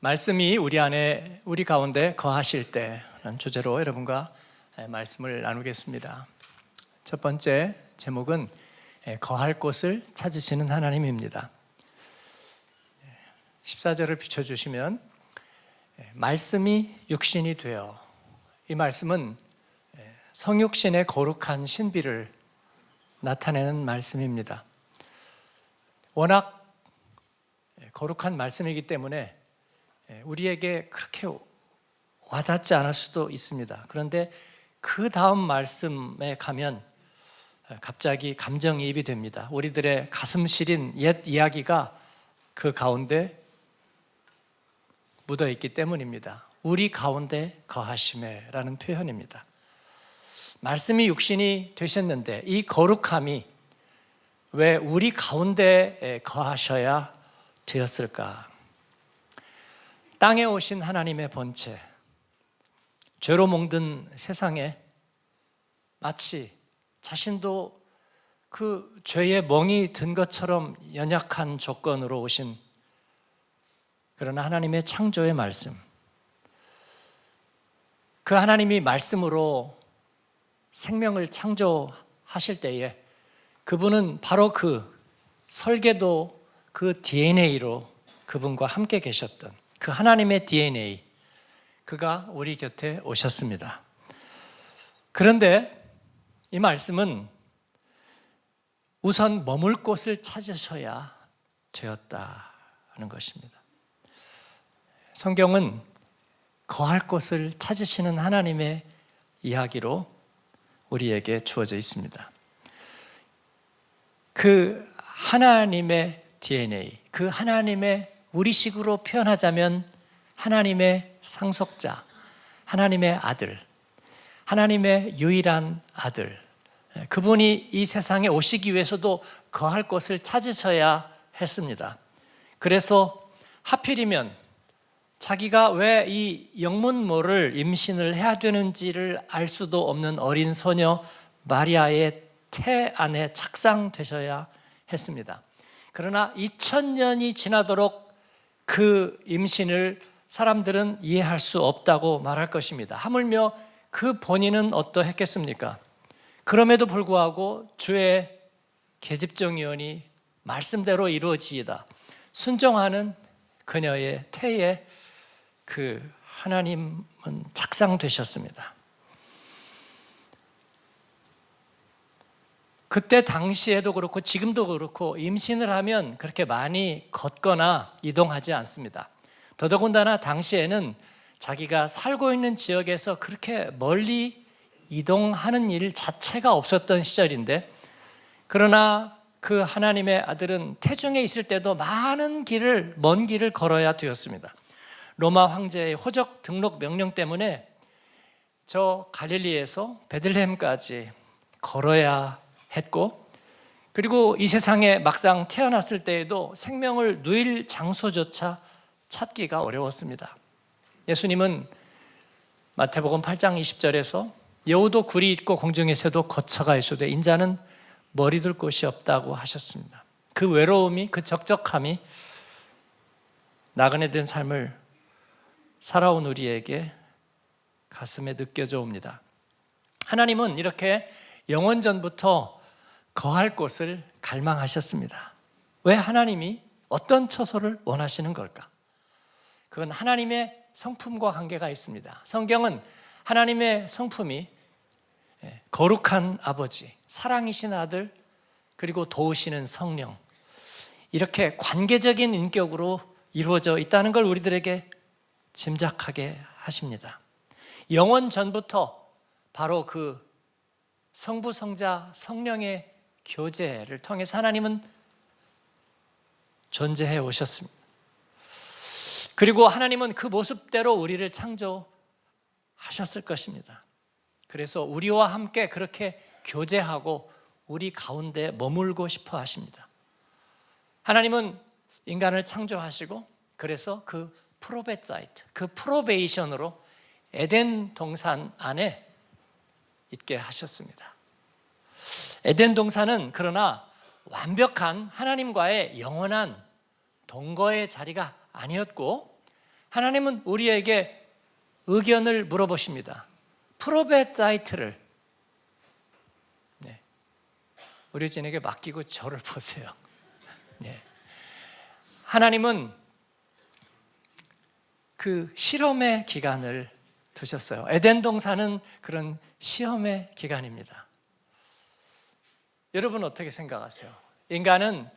말씀이 우리 가운데 거하실 때라는 주제로 여러분과 말씀을 나누겠습니다. 첫 번째 제목은 거할 곳을 찾으시는 하나님입니다. 14절을 비춰주시면 말씀이 육신이 되어, 이 말씀은 성육신의 거룩한 신비를 나타내는 말씀입니다. 워낙 거룩한 말씀이기 때문에 우리에게 그렇게 와닿지 않을 수도 있습니다. 그런데 그 다음 말씀에 가면 갑자기 감정이입이 됩니다. 우리들의 가슴 시린 옛 이야기가 그 가운데 묻어 있기 때문입니다. 우리 가운데 거하심에라는 표현입니다. 말씀이 육신이 되셨는데 이 거룩함이 왜 우리 가운데 거하셔야 되었을까? 땅에 오신 하나님의 본체, 죄로 몽든 세상에 마치 자신도 그 죄의 멍이 든 것처럼 연약한 조건으로 오신 그러나 하나님의 창조의 말씀, 그 하나님이 말씀으로 생명을 창조하실 때에 그분은 바로 그 설계도 그 DNA로 그분과 함께 계셨던 그 하나님의 DNA, 그가 우리 곁에 오셨습니다. 그런데 이 말씀은 우선 머물 곳을 찾으셔야 되었다는 것입니다. 성경은 거할 곳을 찾으시는 하나님의 이야기로 우리에게 주어져 있습니다. 그 하나님의 DNA, 그 하나님의 우리식으로 표현하자면 하나님의 상속자, 하나님의 아들, 하나님의 유일한 아들, 그분이 이 세상에 오시기 위해서도 거할 곳을 찾으셔야 했습니다. 그래서 하필이면 자기가 왜 이 영문모를 임신을 해야 되는지를 알 수도 없는 어린 소녀 마리아의 태 안에 착상되셔야 했습니다. 그러나 2000년이 지나도록 그 임신을 사람들은 이해할 수 없다고 말할 것입니다. 하물며 그 본인은 어떠했겠습니까? 그럼에도 불구하고 주의 계집종이오니 말씀대로 이루어지이다 순종하는 그녀의 태에 그 하나님은 착상되셨습니다. 그때 당시에도 그렇고 지금도 그렇고 임신을 하면 그렇게 많이 걷거나 이동하지 않습니다. 더더군다나 당시에는 자기가 살고 있는 지역에서 그렇게 멀리 이동하는 일 자체가 없었던 시절인데, 그러나 그 하나님의 아들은 태중에 있을 때도 많은 길을, 먼 길을 걸어야 되었습니다. 로마 황제의 호적 등록 명령 때문에 저 갈릴리에서 베들레헴까지 걸어야 했고, 그리고 이 세상에 막상 태어났을 때에도 생명을 누일 장소조차 찾기가 어려웠습니다. 예수님은 마태복음 8장 20절에서 여우도 굴이 있고 공중의 새도 거처가 있으되 인자는 머리 둘 곳이 없다고 하셨습니다. 그 외로움이, 그 적적함이 나그네 된 삶을 살아온 우리에게 가슴에 느껴져 옵니다. 하나님은 이렇게 영원전부터 거할 곳을 갈망하셨습니다. 왜 하나님이 어떤 처소를 원하시는 걸까? 그건 하나님의 성품과 관계가 있습니다. 성경은 하나님의 성품이 거룩한 아버지, 사랑이신 아들, 그리고 도우시는 성령, 이렇게 관계적인 인격으로 이루어져 있다는 걸 우리들에게 짐작하게 하십니다. 영원 전부터 바로 그 성부, 성자, 성령의 교제를 통해서 하나님은 존재해 오셨습니다. 그리고 하나님은 그 모습대로 우리를 창조하셨을 것입니다. 그래서 우리와 함께 그렇게 교제하고 우리 가운데 머물고 싶어 하십니다. 하나님은 인간을 창조하시고 그래서 그 프로베사이트, 그 프로베이션으로 에덴 동산 안에 있게 하셨습니다. 에덴 동산은 그러나 완벽한 하나님과의 영원한 동거의 자리가 아니었고, 하나님은 우리에게 의견을 물어보십니다. 프로베자이트를 우리 진에게 맡기고 저를 보세요. 하나님은 그 실험의 기간을 두셨어요. 에덴 동산은 그런 시험의 기간입니다. 여러분 어떻게 생각하세요? 인간은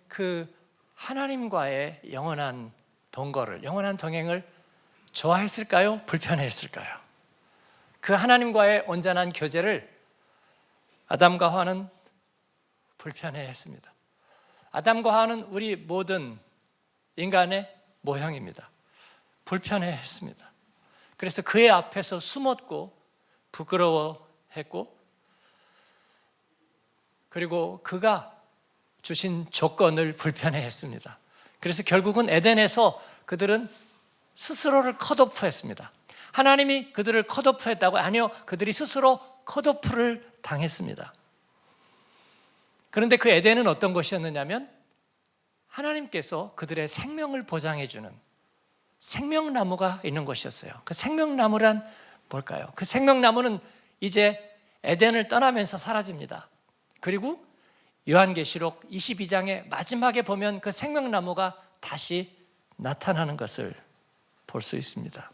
그 하나님과의 영원한 동거를, 영원한 동행을 좋아했을까요? 불편해했을까요? 그 하나님과의 온전한 교제를 아담과 하와는 불편해했습니다. 아담과 하와는 우리 모든 인간의 모형입니다. 불편해했습니다. 그래서 그의 앞에서 숨었고 부끄러워했고, 그리고 그가 주신 조건을 불편해했습니다. 그래서 결국은 에덴에서 그들은 스스로를 컷오프했습니다. 하나님이 그들을 컷오프했다고? 아니요, 그들이 스스로 컷오프를 당했습니다. 그런데 그 에덴은 어떤 곳이었느냐면 하나님께서 그들의 생명을 보장해주는 생명나무가 있는 곳이었어요. 그 생명나무란 뭘까요? 그 생명나무는 이제 에덴을 떠나면서 사라집니다. 그리고 요한계시록 22장의 마지막에 보면 그 생명나무가 다시 나타나는 것을 볼 수 있습니다.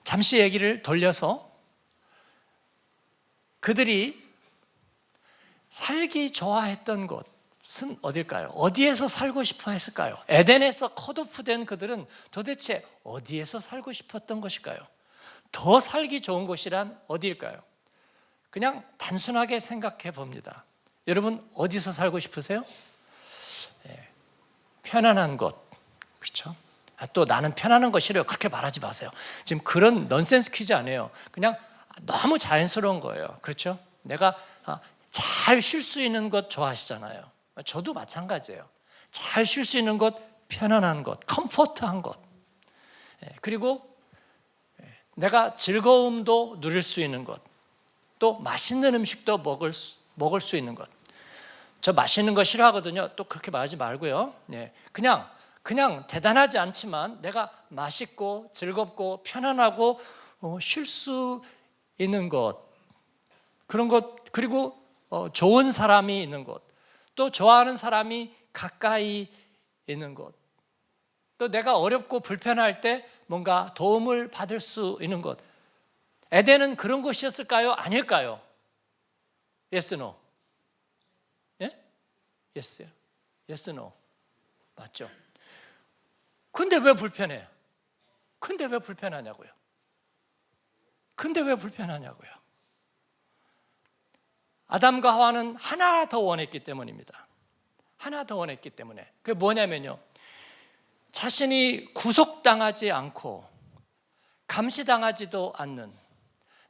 잠시 얘기를 돌려서 그들이 살기 좋아했던 곳은 어딜까요? 어디에서 살고 싶어 했을까요? 에덴에서 컷오프된 그들은 도대체 어디에서 살고 싶었던 것일까요? 더 살기 좋은 곳이란 어디일까요? 그냥 단순하게 생각해 봅니다. 여러분 어디서 살고 싶으세요? 편안한 곳, 그렇죠? 또 나는 편안한 거 싫어요. 그렇게 말하지 마세요. 지금 그런 넌센스 퀴즈 아니에요. 그냥 너무 자연스러운 거예요. 그렇죠? 내가 잘 쉴 수 있는 곳 좋아하시잖아요. 저도 마찬가지예요. 잘 쉴 수 있는 곳, 편안한 곳, 컴포트한 곳. 그리고 내가 즐거움도 누릴 수 있는 곳, 또 맛있는 음식도 먹을 수 있는 곳. 저 맛있는 거 싫어하거든요. 또 그렇게 말하지 말고요. 그냥 대단하지 않지만 내가 맛있고 즐겁고 편안하고 쉴 수 있는 곳, 그런 곳, 그리고 좋은 사람이 있는 곳, 또 좋아하는 사람이 가까이 있는 곳, 또 내가 어렵고 불편할 때 뭔가 도움을 받을 수 있는 곳. 에덴은 그런 곳이었을까요? 아닐까요? Yes, no? 예? Yes, yes, no. 맞죠? 근데 왜 불편해요? 근데 왜 불편하냐고요? 근데 왜 불편하냐고요? 아담과 하와는 하나 더 원했기 때문입니다. 하나 더 원했기 때문에. 그게 뭐냐면요, 자신이 구속당하지 않고 감시당하지도 않는,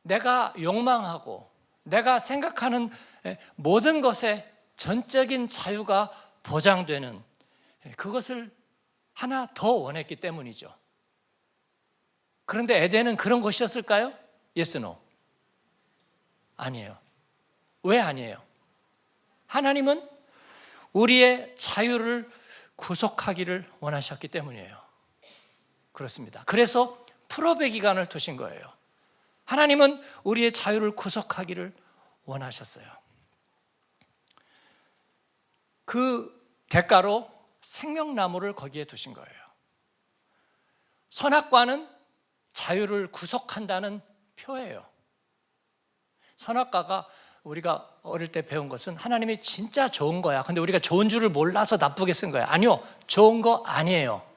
내가 욕망하고 내가 생각하는 모든 것에 전적인 자유가 보장되는 그것을 하나 더 원했기 때문이죠. 그런데 에덴은 그런 곳이었을까요? Yes, no? 아니에요. 왜 아니에요? 하나님은 우리의 자유를 구속하기를 원하셨기 때문이에요. 그렇습니다. 그래서 풀업의 기간을 두신 거예요. 하나님은 우리의 자유를 구속하기를 원하셨어요. 그 대가로 생명나무를 거기에 두신 거예요. 선악과는 자유를 구속한다는 표예요. 선악과가 우리가 어릴 때 배운 것은 하나님이 진짜 좋은 거야. 근데 우리가 좋은 줄을 몰라서 나쁘게 쓴 거야. 아니요, 좋은 거 아니에요.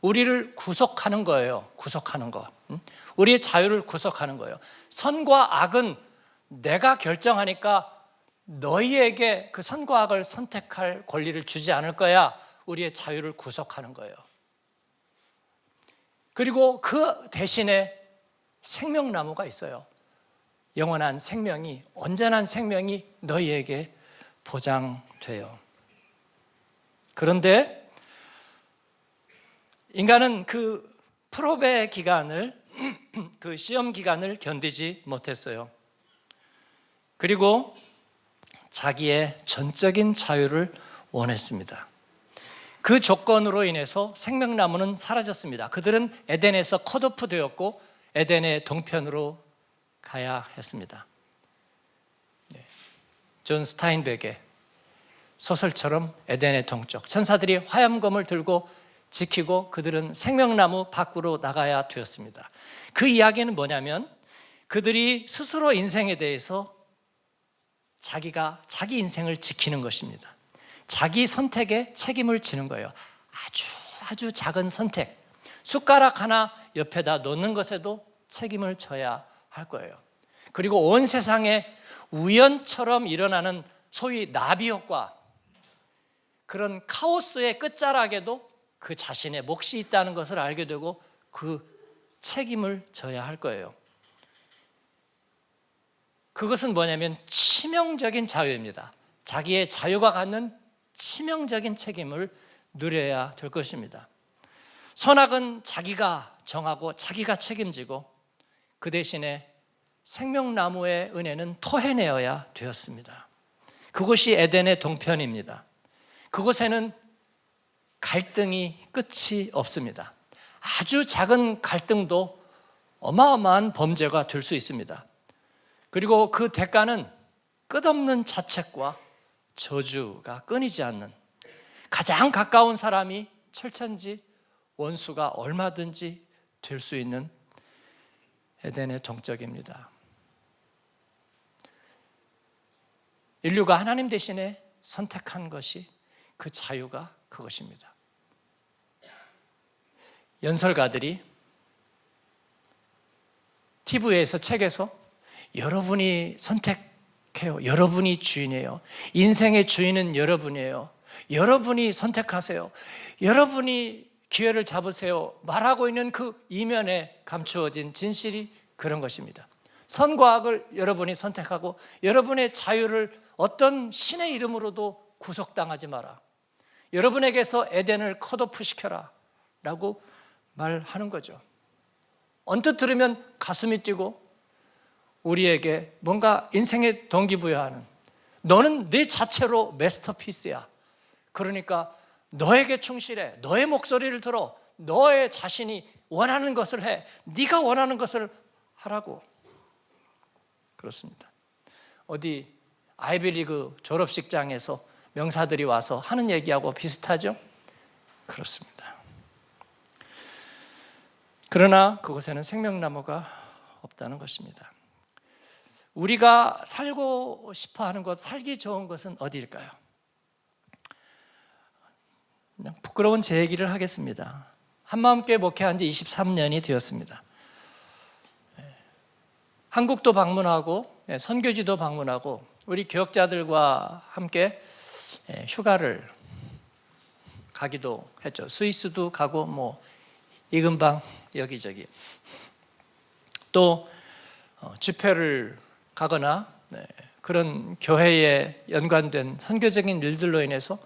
우리를 구속하는 거예요. 구속하는 거. 우리의 자유를 구속하는 거예요. 선과 악은 내가 결정하니까 너희에게 그 선과 악을 선택할 권리를 주지 않을 거야. 우리의 자유를 구속하는 거예요. 그리고 그 대신에 생명나무가 있어요. 영원한 생명이, 온전한 생명이 너희에게 보장돼요. 그런데 인간은 그 프로베 기간을, 그 시험 기간을 견디지 못했어요. 그리고 자기의 전적인 자유를 원했습니다. 그 조건으로 인해서 생명나무는 사라졌습니다. 그들은 에덴에서 컷오프 되었고 에덴의 동편으로 가야 했습니다. 존 스타인백의 소설처럼 에덴의 동쪽, 천사들이 화염검을 들고 지키고 그들은 생명나무 밖으로 나가야 되었습니다. 그 이야기는 뭐냐면 그들이 스스로 인생에 대해서 자기 인생을 지키는 것입니다. 자기 선택에 책임을 지는 거예요. 아주 작은 선택, 숟가락 하나 옆에다 놓는 것에도 책임을 져야 할 거예요. 그리고 온 세상에 우연처럼 일어나는 소위 나비 효과, 그런 카오스의 끝자락에도 그 자신의 몫이 있다는 것을 알게 되고 그 책임을 져야 할 거예요. 그것은 뭐냐면 치명적인 자유입니다. 자기의 자유가 갖는 치명적인 책임을 누려야 될 것입니다. 선악은 자기가 정하고 자기가 책임지고 그 대신에 생명나무의 은혜는 토해내어야 되었습니다. 그것이 에덴의 동편입니다. 그곳에는 갈등이 끝이 없습니다. 아주 작은 갈등도 어마어마한 범죄가 될 수 있습니다. 그리고 그 대가는 끝없는 자책과 저주가 끊이지 않는, 가장 가까운 사람이 철천지 원수가 얼마든지 될 수 있는 에덴의 동쪽입니다. 인류가 하나님 대신에 선택한 것이 그 자유가 그것입니다. 연설가들이 TV에서, 책에서 여러분이 선택해요. 여러분이 주인이에요. 인생의 주인은 여러분이에요. 여러분이 선택하세요. 여러분이 기회를 잡으세요. 말하고 있는 그 이면에 감추어진 진실이 그런 것입니다. 선과 악을 여러분이 선택하고 여러분의 자유를 어떤 신의 이름으로도 구속당하지 마라. 여러분에게서 에덴을 컷오프 시켜라 라고 말하는 거죠. 언뜻 들으면 가슴이 뛰고 우리에게 뭔가 인생에 동기부여하는, 너는 네 자체로 마스터피스야. 그러니까 너에게 충실해. 너의 목소리를 들어. 너의 자신이 원하는 것을 해. 네가 원하는 것을 하라고. 그렇습니다. 어디 아이비리그 졸업식장에서 명사들이 와서 하는 얘기하고 비슷하죠? 그렇습니다. 그러나 그곳에는 생명나무가 없다는 것입니다. 우리가 살고 싶어 하는 것, 살기 좋은 것은 어디일까요? 그냥 부끄러운 제 얘기를 하겠습니다. 한마음교회 목회한 지 23년이 되었습니다. 한국도 방문하고 선교지도 방문하고 우리 교역자들과 함께 휴가를 가기도 했죠. 스위스도 가고 뭐 이근방 여기저기 또 집회를 가거나 그런 교회에 연관된 선교적인 일들로 인해서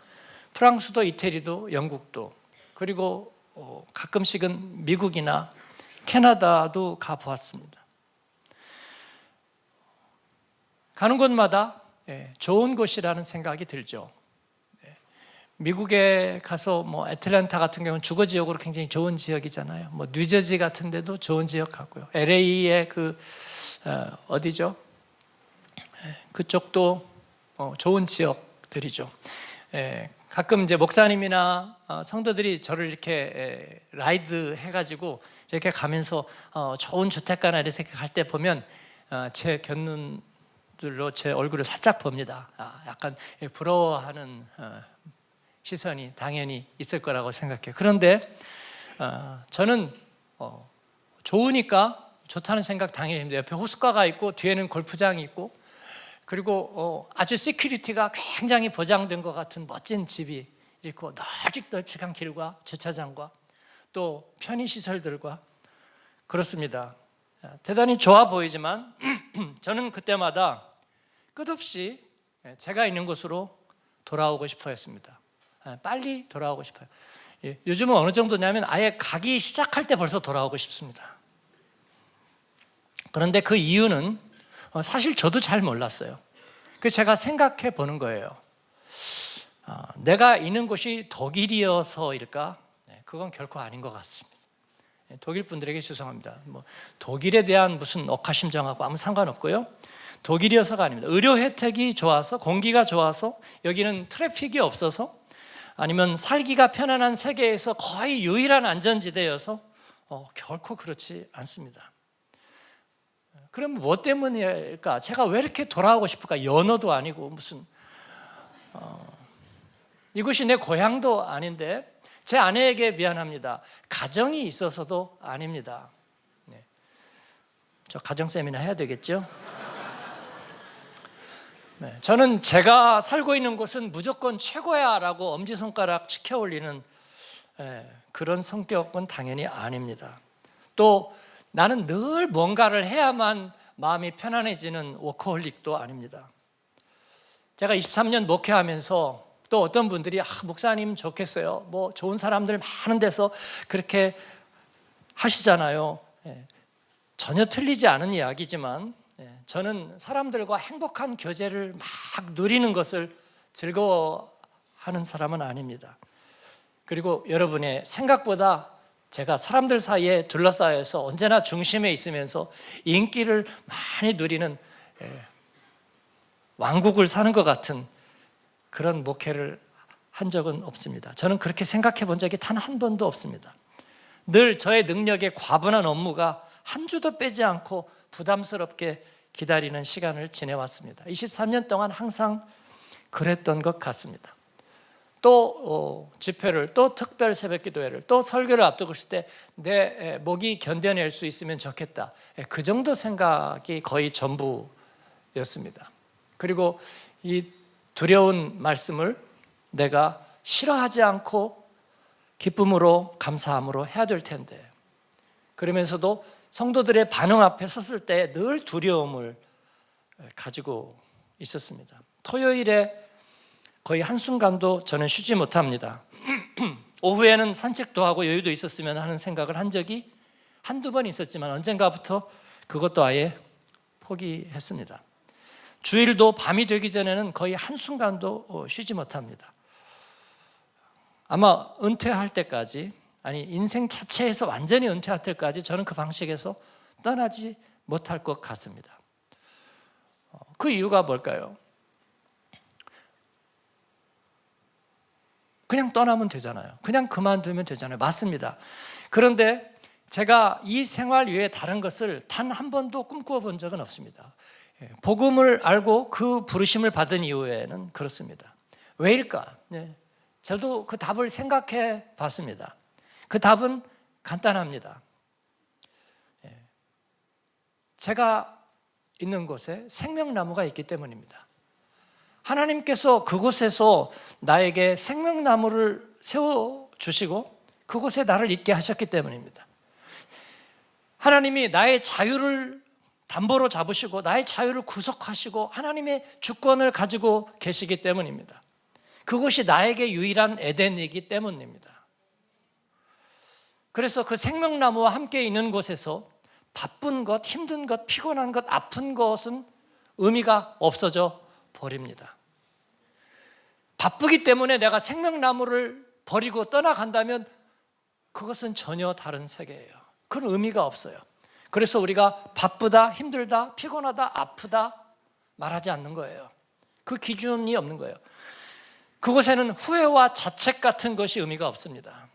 프랑스도 이태리도 영국도 그리고 가끔씩은 미국이나 캐나다도 가보았습니다. 가는 곳마다 좋은 곳이라는 생각이 들죠. 미국에 가서 뭐 애틀랜타 같은 경우는 주거 지역으로 굉장히 좋은 지역이잖아요. 뭐 뉴저지 같은 데도 좋은 지역 같고요. LA의 어디죠? 그쪽도 좋은 지역들이죠. 가끔 이제 목사님이나 성도들이 저를 이렇게 라이드 해가지고 이렇게 가면서 좋은 주택가나 이렇게 갈 때 보면 제 곁눈들로 제 얼굴을 살짝 봅니다. 약간 부러워하는 시선이 당연히 있을 거라고 생각해요. 그런데 저는 좋으니까 좋다는 생각 당연히 합니다. 옆에 호숫가가 있고 뒤에는 골프장이 있고 그리고 아주 시큐리티가 굉장히 보장된 것 같은 멋진 집이 있고 널찍널찍한 길과 주차장과 또 편의시설들과 그렇습니다. 대단히 좋아 보이지만 저는 그때마다 끝없이 제가 있는 곳으로 돌아오고 싶어 했습니다. 빨리 돌아오고 싶어요. 요즘은 어느 정도냐면 아예 가기 시작할 때 벌써 돌아오고 싶습니다. 그런데 그 이유는 사실 저도 잘 몰랐어요. 그래서 제가 생각해 보는 거예요. 내가 있는 곳이 독일이어서일까? 그건 결코 아닌 것 같습니다. 독일 분들에게 죄송합니다. 독일에 대한 무슨 억하심정하고 아무 상관없고요. 독일이어서가 아닙니다. 의료 혜택이 좋아서, 공기가 좋아서, 여기는 트래픽이 없어서, 아니면 살기가 편안한 세계에서 거의 유일한 안전지대여서 결코 그렇지 않습니다. 그럼 뭐 때문일까? 제가 왜 이렇게 돌아오고 싶을까? 연어도 아니고 무슨 이곳이 내 고향도 아닌데, 제 아내에게 미안합니다. 가정이 있어서도 아닙니다. 네. 저 가정 세미나 해야 되겠죠? 네. 저는 제가 살고 있는 곳은 무조건 최고야 라고 엄지손가락 치켜 올리는 그런 성격은 당연히 아닙니다. 또 나는 늘 뭔가를 해야만 마음이 편안해지는 워커홀릭도 아닙니다. 제가 23년 목회하면서 또 어떤 분들이 목사님 좋겠어요. 뭐 좋은 사람들 많은 데서 그렇게 하시잖아요. 전혀 틀리지 않은 이야기지만 저는 사람들과 행복한 교제를 막 누리는 것을 즐거워하는 사람은 아닙니다. 그리고 여러분의 생각보다 제가 사람들 사이에 둘러싸여서 언제나 중심에 있으면서 인기를 많이 누리는 왕국을 사는 것 같은 그런 목회를 한 적은 없습니다. 저는 그렇게 생각해 본 적이 단 한 번도 없습니다. 늘 저의 능력에 과분한 업무가 한 주도 빼지 않고 부담스럽게 기다리는 시간을 지내왔습니다. 23년 동안 항상 그랬던 것 같습니다. 또 집회를, 또 특별 새벽 기도회를, 또 설교를 앞두고 있을 때 내 목이 견뎌낼 수 있으면 좋겠다. 그 정도 생각이 거의 전부였습니다. 그리고 이 두려운 말씀을 내가 싫어하지 않고 기쁨으로, 감사함으로 해야 될 텐데, 그러면서도 성도들의 반응 앞에 섰을 때 늘 두려움을 가지고 있었습니다. 토요일에 거의 한순간도 저는 쉬지 못합니다. 오후에는 산책도 하고 여유도 있었으면 하는 생각을 한 적이 한두 번 있었지만 언젠가부터 그것도 아예 포기했습니다. 주일도 밤이 되기 전에는 거의 한순간도 쉬지 못합니다. 아마 은퇴할 때까지, 아니 인생 자체에서 완전히 은퇴할 때까지 저는 그 방식에서 떠나지 못할 것 같습니다. 그 이유가 뭘까요? 그냥 떠나면 되잖아요. 그냥 그만두면 되잖아요. 맞습니다. 그런데 제가 이 생활 외에 다른 것을 단 한 번도 꿈꾸어 본 적은 없습니다. 복음을 알고 그 부르심을 받은 이후에는 그렇습니다. 왜일까? 저도 그 답을 생각해 봤습니다. 그 답은 간단합니다. 제가 있는 곳에 생명나무가 있기 때문입니다. 하나님께서 그곳에서 나에게 생명나무를 세워주시고 그곳에 나를 있게 하셨기 때문입니다. 하나님이 나의 자유를 담보로 잡으시고 나의 자유를 구속하시고 하나님의 주권을 가지고 계시기 때문입니다. 그것이 나에게 유일한 에덴이기 때문입니다. 그래서 그 생명나무와 함께 있는 곳에서 바쁜 것, 힘든 것, 피곤한 것, 아픈 것은 의미가 없어져 버립니다. 바쁘기 때문에 내가 생명나무를 버리고 떠나간다면 그것은 전혀 다른 세계예요. 그런 의미가 없어요. 그래서 우리가 바쁘다, 힘들다, 피곤하다, 아프다 말하지 않는 거예요. 그 기준이 없는 거예요. 그곳에는 후회와 자책 같은 것이 의미가 없습니다.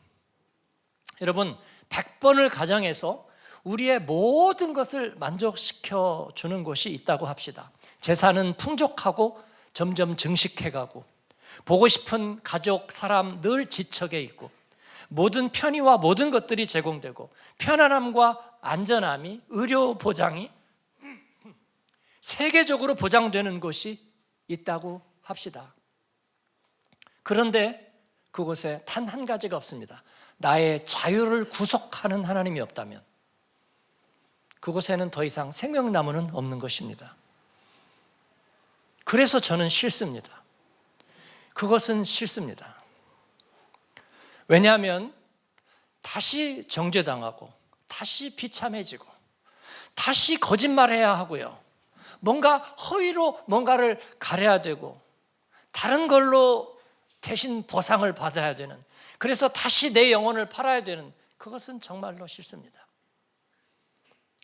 여러분, 100번을 가정해서 우리의 모든 것을 만족시켜 주는 곳이 있다고 합시다. 재산은 풍족하고 점점 증식해가고 보고 싶은 가족, 사람 늘 지척에 있고 모든 편의와 모든 것들이 제공되고 편안함과 안전함이, 의료 보장이 세계적으로 보장되는 곳이 있다고 합시다. 그런데 그곳에 단 한 가지가 없습니다. 나의 자유를 구속하는 하나님이 없다면 그곳에는 더 이상 생명나무는 없는 것입니다. 그래서 저는 싫습니다. 그것은 싫습니다. 왜냐하면 다시 정죄당하고 다시 비참해지고 다시 거짓말해야 하고요. 뭔가 허위로 뭔가를 가려야 되고 다른 걸로 대신 보상을 받아야 되는, 그래서 다시 내 영혼을 팔아야 되는, 그것은 정말로 싫습니다.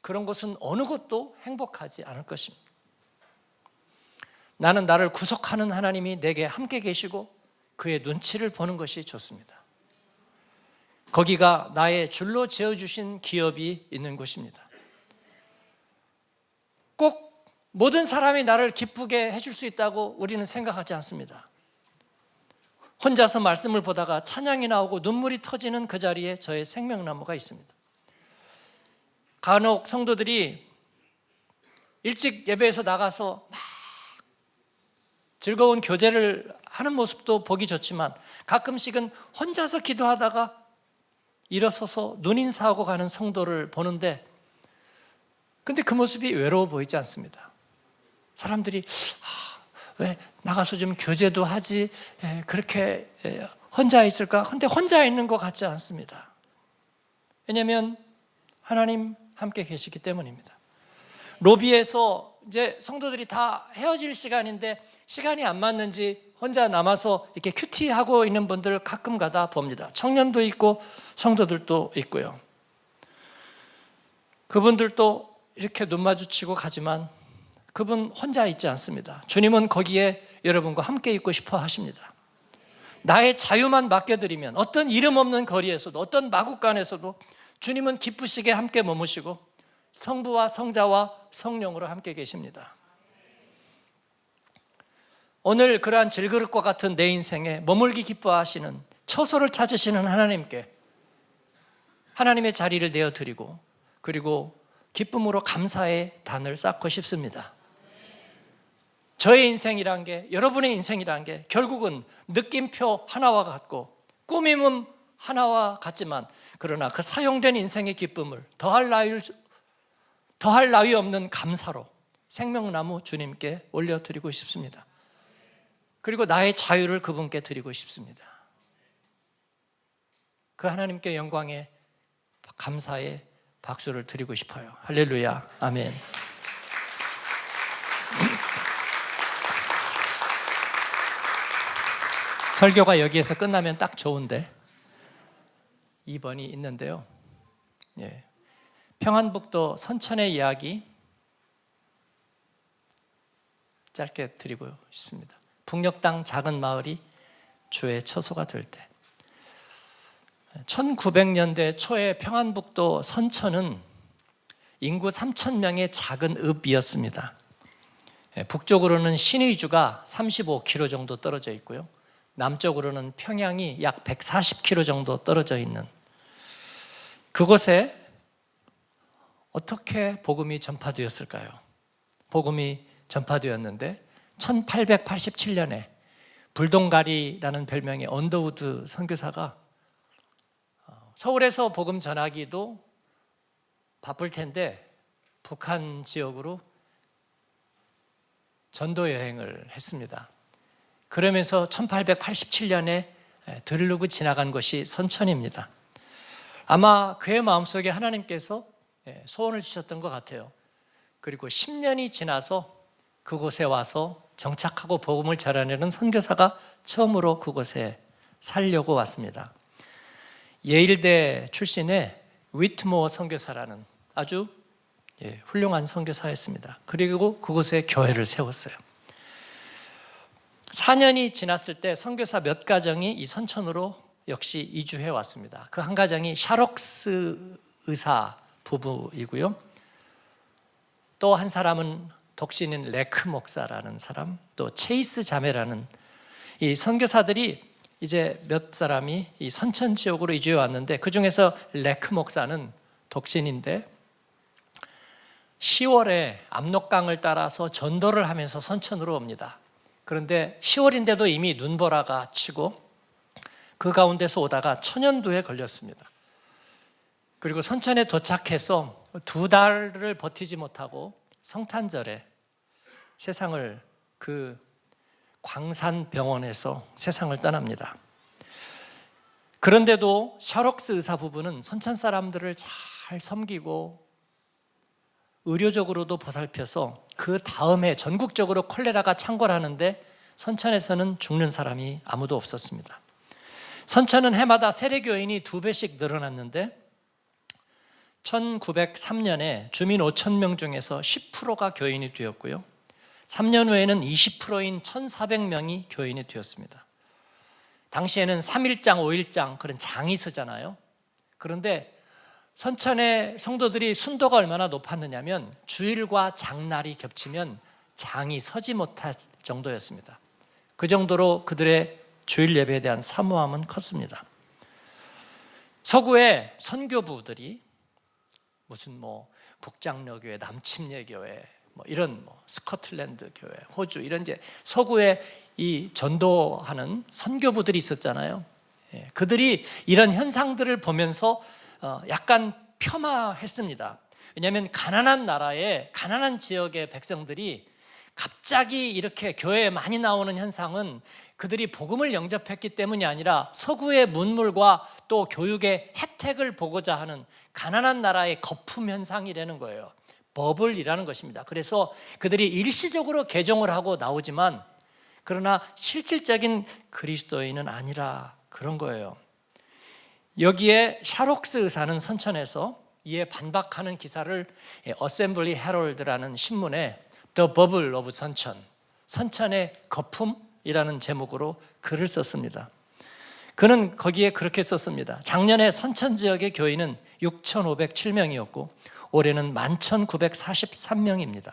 그런 것은 어느 것도 행복하지 않을 것입니다. 나는 나를 구속하는 하나님이 내게 함께 계시고 그의 눈치를 보는 것이 좋습니다. 거기가 나의 줄로 지어주신 기업이 있는 곳입니다. 꼭 모든 사람이 나를 기쁘게 해줄 수 있다고 우리는 생각하지 않습니다. 혼자서 말씀을 보다가 찬양이 나오고 눈물이 터지는 그 자리에 저의 생명나무가 있습니다. 간혹 성도들이 일찍 예배에서 나가서 막 즐거운 교제를 하는 모습도 보기 좋지만 가끔씩은 혼자서 기도하다가 일어서서 눈인사하고 가는 성도를 보는데, 근데 그 모습이 외로워 보이지 않습니다. 사람들이 왜 나가서 좀 교제도 하지, 그렇게 혼자 있을까? 근데 혼자 있는 것 같지 않습니다. 왜냐하면 하나님 함께 계시기 때문입니다. 로비에서 이제 성도들이 다 헤어질 시간인데 시간이 안 맞는지 혼자 남아서 이렇게 큐티하고 있는 분들 가끔 가다 봅니다. 청년도 있고 성도들도 있고요. 그분들도 이렇게 눈 마주치고 가지만 그분 혼자 있지 않습니다. 주님은 거기에 여러분과 함께 있고 싶어 하십니다. 나의 자유만 맡겨드리면 어떤 이름 없는 거리에서도, 어떤 마국간에서도 주님은 기쁘시게 함께 머무시고 성부와 성자와 성령으로 함께 계십니다. 오늘 그러한 질그릇과 같은 내 인생에 머물기 기뻐하시는, 처소를 찾으시는 하나님께 하나님의 자리를 내어드리고, 그리고 기쁨으로 감사의 단을 쌓고 싶습니다. 저의 인생이란 게, 여러분의 인생이란 게 결국은 느낌표 하나와 같고 꾸밈은 하나와 같지만, 그러나 그 사용된 인생의 기쁨을 더할 나위 없는 감사로 생명나무 주님께 올려드리고 싶습니다. 그리고 나의 자유를 그분께 드리고 싶습니다. 그 하나님께 영광의 감사의 박수를 드리고 싶어요. 할렐루야, 아멘. 설교가 여기에서 끝나면 딱 좋은데 2번이 있는데요. 평안북도 선천의 이야기 짧게 드리고 싶습니다. 북녘 작은 마을이 주의 처소가 될 때, 1900년대 초에 평안북도 선천은 인구 3,000명의 작은 읍이었습니다. 북쪽으로는 신의주가 35km 정도 떨어져 있고요, 남쪽으로는 평양이 약 140km 정도 떨어져 있는 그곳에 어떻게 복음이 전파되었을까요? 복음이 전파되었는데 1887년에 불동가리라는 별명의 언더우드 선교사가 서울에서 복음 전하기도 바쁠 텐데 북한 지역으로 전도 여행을 했습니다. 그러면서 1887년에 들르고 지나간 것이 선천입니다. 아마 그의 마음속에 하나님께서 소원을 주셨던 것 같아요. 그리고 10년이 지나서 그곳에 와서 정착하고 복음을 전하려는 선교사가 처음으로 그곳에 살려고 왔습니다. 예일대 출신의 위트모어 선교사라는 아주 훌륭한 선교사였습니다. 그리고 그곳에 교회를 세웠어요. 4년이 지났을 때 선교사 몇 가정이 이 선천으로 역시 이주해 왔습니다. 그 한 가정이 샤록스 의사 부부이고요, 또 한 사람은 독신인 레크 목사라는 사람, 또 체이스 자매라는 이 선교사들이 이제 몇 사람이 이 선천 지역으로 이주해 왔는데, 그 중에서 레크 목사는 독신인데 10월에 압록강을 따라서 전도를 하면서 선천으로 옵니다. 그런데 10월인데도 이미 눈보라가 치고 그 가운데서 오다가 천연두에 걸렸습니다. 그리고 선천에 도착해서 2달을 버티지 못하고 성탄절에 세상을, 그 광산병원에서 세상을 떠납니다. 그런데도 샤록스 의사 부부는 선천 사람들을 잘 섬기고 의료적으로도 보살펴서 그 다음에 전국적으로 콜레라가 창궐하는데 선천에서는 죽는 사람이 아무도 없었습니다. 선천은 해마다 세례교인이 2배씩 늘어났는데 1903년에 주민 5,000명 중에서 10%가 교인이 되었고요. 3년 후에는 20%인 1,400명이 교인이 되었습니다. 당시에는 3일장, 5일장 그런 장이 서잖아요. 그런데 선천의 성도들이 순도가 얼마나 높았느냐면 주일과 장날이 겹치면 장이 서지 못할 정도였습니다. 그 정도로 그들의 주일 예배에 대한 사모함은 컸습니다. 서구의 선교부들이 무슨 북장로교회, 남침례교회, 이런 스코틀랜드 교회, 호주 이런 이제 서구의 이 전도하는 선교부들이 있었잖아요. 그들이 이런 현상들을 보면서 약간 폄하했습니다. 왜냐하면 가난한 나라의 가난한 지역의 백성들이 갑자기 이렇게 교회에 많이 나오는 현상은 그들이 복음을 영접했기 때문이 아니라 서구의 문물과 또 교육의 혜택을 보고자 하는 가난한 나라의 거품 현상이라는 거예요. 버블이라는 것입니다. 그래서 그들이 일시적으로 개종을 하고 나오지만 그러나 실질적인 그리스도인은 아니라 그런 거예요. 여기에 샤록스 의사는 선천에서 이에 반박하는 기사를 어셈블리 헤럴드라는 신문에 The Bubble of 선천, 선천의 거품이라는 제목으로 글을 썼습니다. 그는 거기에 그렇게 썼습니다. 작년에 선천 지역의 교인은 6,507명이었고 올해는 11,943명입니다.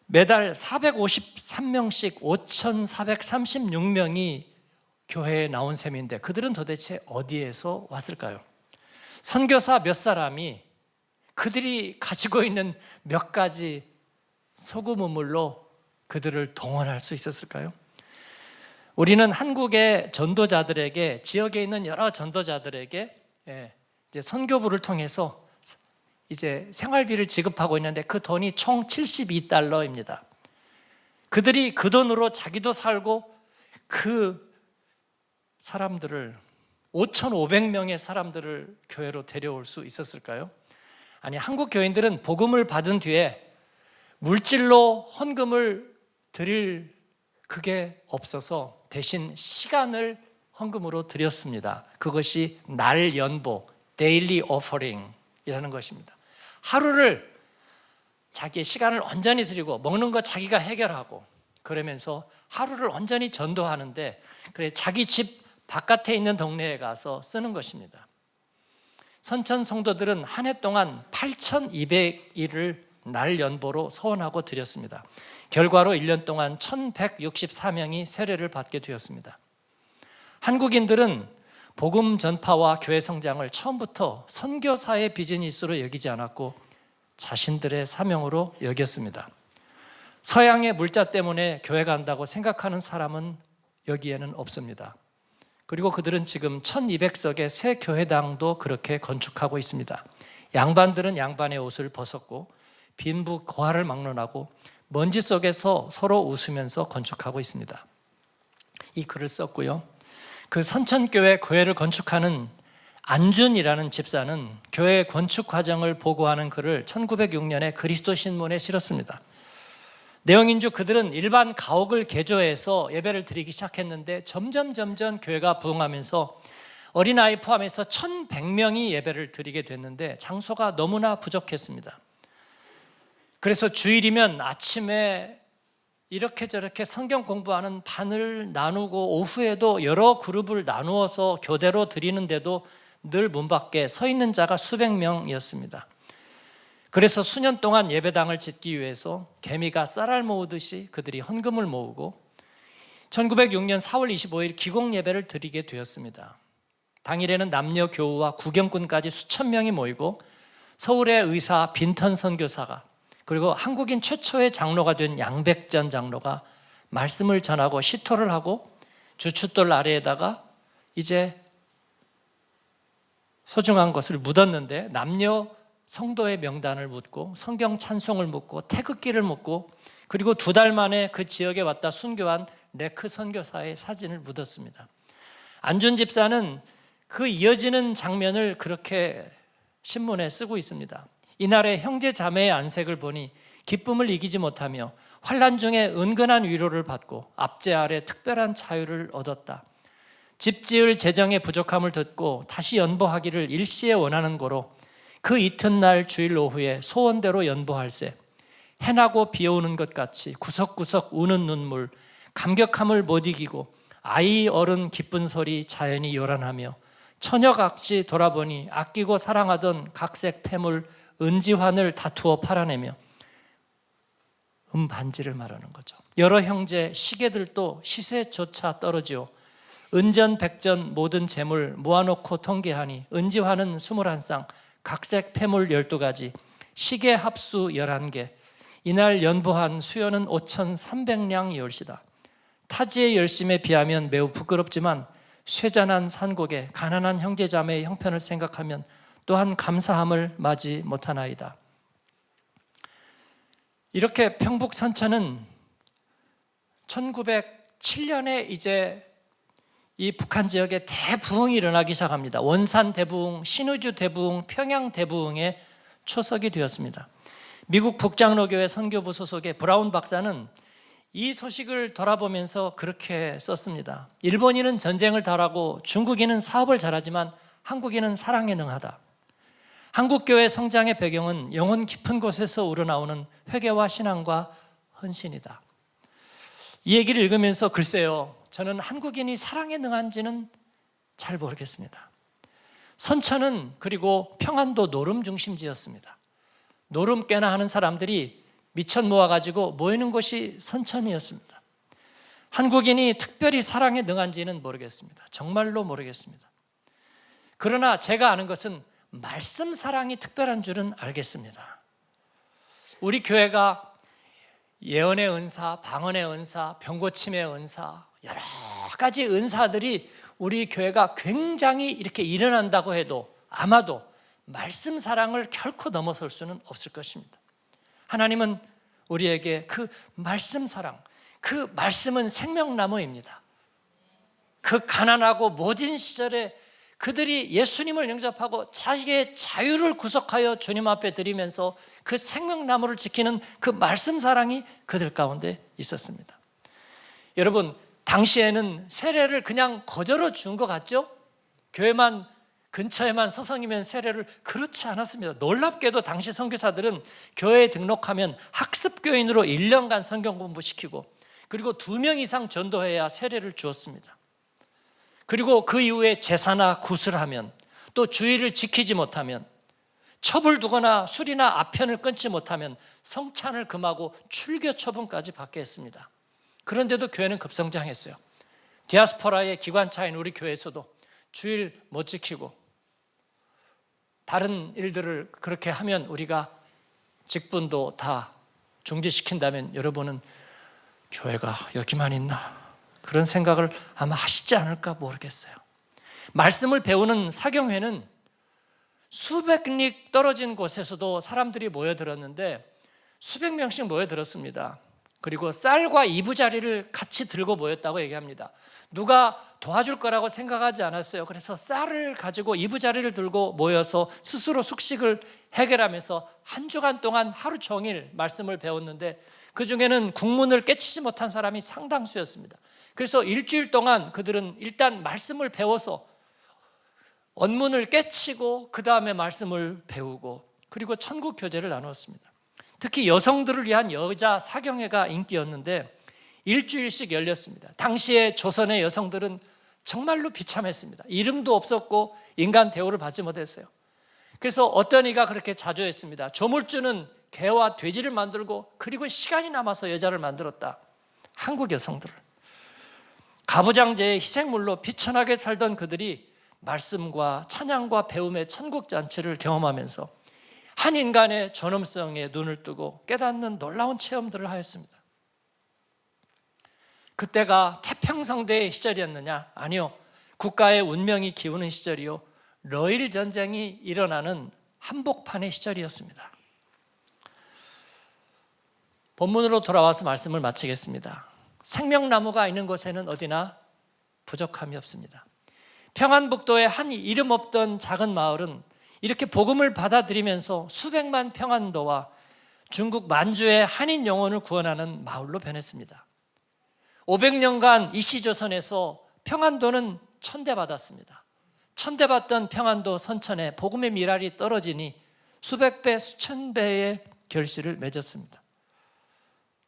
매달 453명씩 5,436명이 교회에 나온 셈인데 그들은 도대체 어디에서 왔을까요? 선교사 몇 사람이 그들이 가지고 있는 몇 가지 서구 문물로 그들을 동원할 수 있었을까요? 우리는 한국의 전도자들에게, 지역에 있는 여러 전도자들에게 이제 선교부를 통해서 이제 생활비를 지급하고 있는데 그 돈이 총 72달러입니다. 그들이 그 돈으로 자기도 살고 그 사람들을 5,500명의 사람들을 교회로 데려올 수 있었을까요? 아니, 한국 교인들은 복음을 받은 뒤에 물질로 헌금을 드릴 그게 없어서 대신 시간을 헌금으로 드렸습니다. 그것이 날 연보, 데일리 오퍼링이라는 것입니다. 하루를 자기의 시간을 온전히 드리고 먹는 거 자기가 해결하고 그러면서 하루를 온전히 전도하는데 그래 자기 집 바깥에 있는 동네에 가서 쓰는 것입니다. 선천 성도들은 한 해 동안 8,200일을 날 연보로 서원하고 드렸습니다. 결과로 1년 동안 1,164명이 세례를 받게 되었습니다. 한국인들은 복음 전파와 교회 성장을 처음부터 선교사의 비즈니스로 여기지 않았고 자신들의 사명으로 여겼습니다. 서양의 물자 때문에 교회 간다고 생각하는 사람은 여기에는 없습니다. 그리고 그들은 지금 1,200석의 새 교회당도 그렇게 건축하고 있습니다. 양반들은 양반의 옷을 벗었고 빈부 고하를 막론하고 먼지 속에서 서로 웃으면서 건축하고 있습니다. 이 글을 썼고요. 그 선천교회 교회를 건축하는 안준이라는 집사는 교회 건축 과정을 보고하는 글을 1906년에 그리스도신문에 실었습니다. 내용인즉 그들은 일반 가옥을 개조해서 예배를 드리기 시작했는데 점점 교회가 부흥하면서 어린아이 포함해서 1,100명이 예배를 드리게 됐는데 장소가 너무나 부족했습니다. 그래서 주일이면 아침에 이렇게 저렇게 성경 공부하는 반을 나누고 오후에도 여러 그룹을 나누어서 교대로 드리는데도 늘 문 밖에 서 있는 자가 수백 명이었습니다. 그래서 수년 동안 예배당을 짓기 위해서 개미가 쌀알 모으듯이 그들이 헌금을 모으고 1906년 4월 25일 기공 예배를 드리게 되었습니다. 당일에는 남녀 교우와 구경꾼까지 수천 명이 모이고 서울의 의사 빈턴 선교사가 그리고 한국인 최초의 장로가 된 양백전 장로가 말씀을 전하고 시토를 하고 주춧돌 아래에다가 이제 소중한 것을 묻었는데 남녀 성도의 명단을 묻고 성경 찬송을 묻고 태극기를 묻고 그리고 2달 만에 그 지역에 왔다 순교한 레크 선교사의 사진을 묻었습니다. 안준 집사는 그 이어지는 장면을 그렇게 신문에 쓰고 있습니다. 이날의 형제 자매의 안색을 보니 기쁨을 이기지 못하며 환난 중에 은근한 위로를 받고 압제 아래 특별한 자유를 얻었다. 집 지을 재정의 부족함을 듣고 다시 연보하기를 일시에 원하는 고로 그 이튿날 주일 오후에 소원대로 연보할세. 해나고 비오는 것 같이 구석구석 우는 눈물, 감격함을 못 이기고 아이 어른 기쁜 소리 자연히 요란하며 처녀각시 돌아보니 아끼고 사랑하던 각색 폐물 은지환을 다투어 팔아내며 반지를 말하는 거죠. 여러 형제 시계들도 시세조차 떨어지오 은전 백전 모든 재물 모아놓고 통계하니 은지환은 21쌍 각색 폐물 12가지 시계 합수 11개 이날 연보한 수요는 5,300량이올시다. 타지의 열심에 비하면 매우 부끄럽지만 쇠잔한 산곡에 가난한 형제자매의 형편을 생각하면 또한 감사함을 맞이 못하나이다. 이렇게 평북선천은 1907년에 이제 이 북한 지역에 대부흥이 일어나기 시작합니다. 원산 대부흥, 신의주 대부흥, 평양 대부흥의 초석이 되었습니다. 미국 북장로교회 선교부 소속의 브라운 박사는 이 소식을 돌아보면서 그렇게 썼습니다. 일본인은 전쟁을 잘하고 중국인은 사업을 잘하지만 한국인은 사랑에 능하다. 한국교회 성장의 배경은 영혼 깊은 곳에서 우러나오는 회개와 신앙과 헌신이다. 이 얘기를 읽으면서 글쎄요, 저는 한국인이 사랑에 능한지는 잘 모르겠습니다. 선천은 그리고 평안도 노름 중심지였습니다. 노름 깨나 하는 사람들이 미천 모아가지고 모이는 곳이 선천이었습니다. 한국인이 특별히 사랑에 능한지는 모르겠습니다. 정말로 모르겠습니다. 그러나 제가 아는 것은 말씀 사랑이 특별한 줄은 알겠습니다. 우리 교회가 예언의 은사, 방언의 은사, 병고침의 은사, 여러 가지 은사들이 우리 교회가 굉장히 이렇게 일어난다고 해도 아마도 말씀 사랑을 결코 넘어설 수는 없을 것입니다. 하나님은 우리에게 그 말씀 사랑, 그 말씀은 생명나무입니다. 그 가난하고 모진 시절에 그들이 예수님을 영접하고 자기의 자유를 구속하여 주님 앞에 드리면서 그 생명나무를 지키는 그 말씀 사랑이 그들 가운데 있었습니다. 여러분, 당시에는 세례를 그냥 거저로 준 것 같죠? 교회만 근처에만 서성이면 세례를, 그렇지 않았습니다. 놀랍게도 당시 선교사들은 교회에 등록하면 학습교인으로 1년간 성경 공부시키고 그리고 2명 이상 전도해야 세례를 주었습니다. 그리고 그 이후에 제사나 굿을 하면, 또 주의를 지키지 못하면, 첩을 두거나 술이나 아편을 끊지 못하면 성찬을 금하고 출교 처분까지 받게 했습니다. 그런데도 교회는 급성장했어요. 디아스포라의 기관차인 우리 교회에서도 주일 못 지키고 다른 일들을 그렇게 하면 우리가 직분도 다 중지시킨다면 여러분은 교회가 여기만 있나, 그런 생각을 아마 하시지 않을까 모르겠어요. 말씀을 배우는 사경회는 수백 리 떨어진 곳에서도 사람들이 모여들었는데 수백 명씩 모여들었습니다. 그리고 쌀과 이부자리를 같이 들고 모였다고 얘기합니다. 누가 도와줄 거라고 생각하지 않았어요. 그래서 쌀을 가지고 이부자리를 들고 모여서 스스로 숙식을 해결하면서 한 주간 동안 하루 종일 말씀을 배웠는데 그 중에는 국문을 깨치지 못한 사람이 상당수였습니다. 그래서 일주일 동안 그들은 일단 말씀을 배워서 언문을 깨치고 그 다음에 말씀을 배우고 그리고 천국 교제를 나누었습니다. 특히 여성들을 위한 여자 사경회가 인기였는데 일주일씩 열렸습니다. 당시에 조선의 여성들은 정말로 비참했습니다. 이름도 없었고 인간 대우를 받지 못했어요. 그래서 어떤 이가 그렇게 자주 했습니다. 조물주는 개와 돼지를 만들고 그리고 시간이 남아서 여자를 만들었다. 한국 여성들을 가부장제의 희생물로 비천하게 살던 그들이 말씀과 찬양과 배움의 천국잔치를 경험하면서 한 인간의 존엄성에 눈을 뜨고 깨닫는 놀라운 체험들을 하였습니다. 그때가 태평성대의 시절이었느냐? 아니요. 국가의 운명이 기우는 시절이요, 러일 전쟁이 일어나는 한복판의 시절이었습니다. 본문으로 돌아와서 말씀을 마치겠습니다. 생명나무가 있는 곳에는 어디나 부족함이 없습니다. 평안북도의 한 이름 없던 작은 마을은 이렇게 복음을 받아들이면서 수백만 평안도와 중국 만주의 한인 영혼을 구원하는 마을로 변했습니다. 500년간 이시조선에서 평안도는 천대받았습니다. 천대받던 평안도 선천에 복음의 미랄이 떨어지니 수백 배, 수천 배의 결실을 맺었습니다.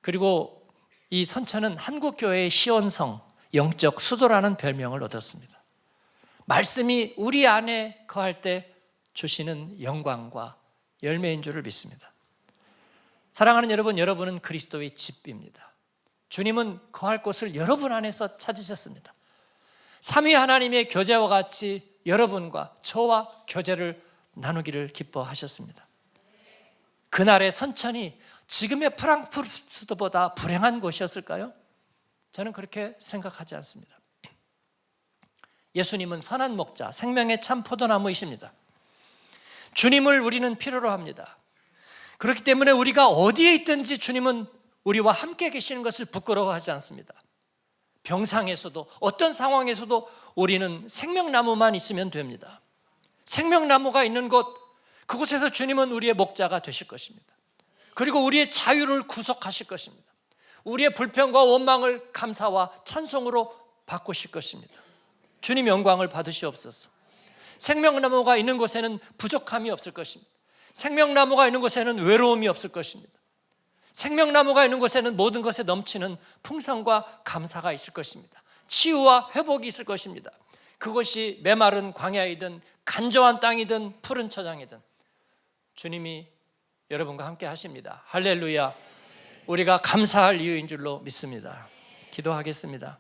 그리고 이 선천은 한국교회의 시온성, 영적 수도라는 별명을 얻었습니다. 말씀이 우리 안에 거할 때 주시는 영광과 열매인 줄을 믿습니다. 사랑하는 여러분, 여러분은 그리스도의 집입니다. 주님은 거할 곳을 여러분 안에서 찾으셨습니다. 삼위 하나님의 교제와 같이 여러분과 저와 교제를 나누기를 기뻐하셨습니다. 그날의 선천이 지금의 프랑크푸르트보다 불행한 곳이었을까요? 저는 그렇게 생각하지 않습니다. 예수님은 선한 목자, 생명의 참 포도나무이십니다. 주님을 우리는 필요로 합니다. 그렇기 때문에 우리가 어디에 있든지 주님은 우리와 함께 계시는 것을 부끄러워하지 않습니다. 병상에서도 어떤 상황에서도 우리는 생명나무만 있으면 됩니다. 생명나무가 있는 곳, 그곳에서 주님은 우리의 목자가 되실 것입니다. 그리고 우리의 자유를 구속하실 것입니다. 우리의 불평과 원망을 감사와 찬송으로 바꾸실 것입니다. 주님 영광을 받으시옵소서. 생명나무가 있는 곳에는 부족함이 없을 것입니다. 생명나무가 있는 곳에는 외로움이 없을 것입니다. 생명나무가 있는 곳에는 모든 것에 넘치는 풍성과 감사가 있을 것입니다. 치유와 회복이 있을 것입니다. 그것이 메마른 광야이든 간조한 땅이든 푸른 초장이든 주님이 여러분과 함께 하십니다. 할렐루야. 우리가 감사할 이유인 줄로 믿습니다. 기도하겠습니다.